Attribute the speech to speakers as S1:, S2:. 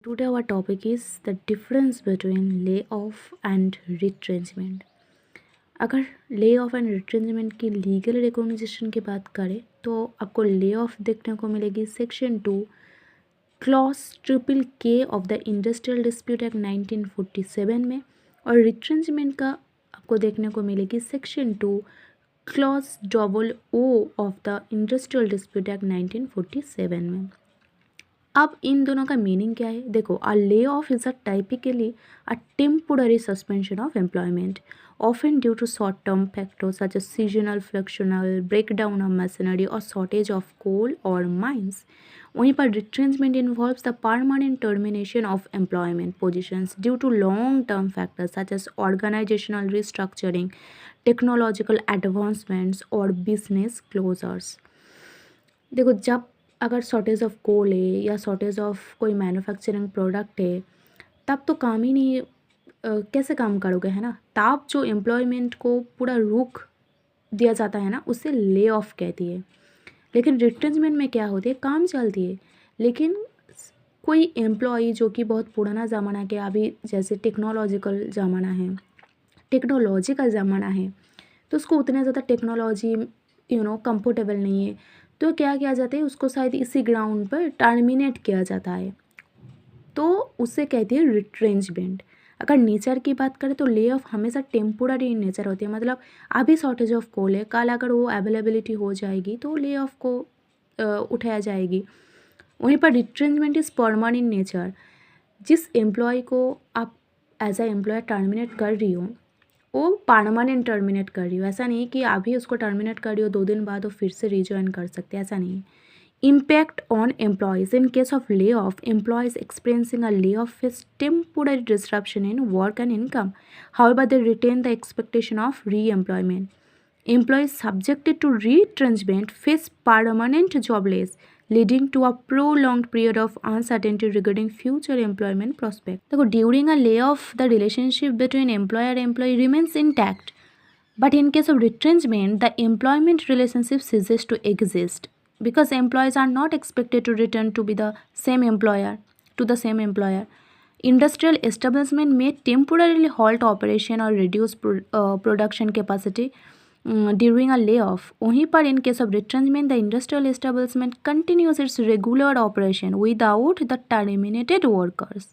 S1: Today our topic is the difference between layoff and retrenchment. अगर lay off and retrenchment की legal recognition की बात करें तो आपको ले ऑफ देखने को मिलेगी section 2 clause triple K of the industrial dispute act 1947 में, और रिट्रेंचमेंट का आपको देखने को मिलेगी section 2 clause double O of the industrial dispute act 1947 में। अब इन दोनों का मीनिंग क्या है? देखो, a layoff is a typically a temporary suspension of employment often due to short-term factors such as seasonal fluctuational breakdown of machinery or shortage of coal or mines. वहीं पर retrenchment involves the permanent termination of employment positions due to long-term factors such as organizational restructuring, technological advancements or business closures. देखो, जब अगर shortage of coal है या shortage of कोई manufacturing product है, तब तो काम ही नहीं, कैसे काम करोगे, है ना। तब जो एम्प्लॉयमेंट को पूरा रोक दिया जाता है ना, उसे ले ऑफ कहती है। लेकिन रिट्रेंचमेंट में क्या होती है, काम चलती है, लेकिन कोई एम्प्लॉय जो कि बहुत पुराना ज़माना के, अभी जैसे टेक्नोलॉजी का ज़माना है, तो उसको उतना ज़्यादा टेक्नोलॉजी कंफर्टेबल नहीं है, तो क्या किया जाता है, उसको शायद इसी ग्राउंड पर टर्मिनेट किया जाता है, तो उससे कहती है रिट्रेंचमेंट। अगर नेचर की बात करें तो ले ऑफ हमेशा टेम्पोररी इन नेचर होती है, मतलब अभी शॉर्टेज ऑफ कोल है, कल अगर वो अवेलेबिलिटी हो जाएगी तो ले ऑफ को उठाया जाएगी। वहीं पर रिट्रेंचमेंट इज़ परमानेंट नेचर। जिस एम्प्लॉय को आप एज अ एम्प्लॉयर टर्मिनेट कर रही हो, वो परमानेंट टर्मिनेट कर रही हो। ऐसा नहीं कि अभी उसको टर्मिनेट कर रही हो, 2 दिन बाद वो फिर से रिज्वाइन कर सकते हैं, ऐसा नहीं है। Impact on employees. In case of layoff, employees experiencing a layoff face temporary disruption in work and income. However, they retain the expectation of re-employment. Employees subjected to retrenchment face permanent jobless, leading to a prolonged period of uncertainty regarding future employment prospects. So, during a layoff, the relationship between employer and employee remains intact. But in case of retrenchment, the employment relationship ceases to exist because employees are not expected to return to be the same employer. Industrial establishment may temporarily halt operation or reduce production capacity during a layoff. वहीं पर in case of retrenchment, the industrial establishment continues its regular operation without the terminated workers.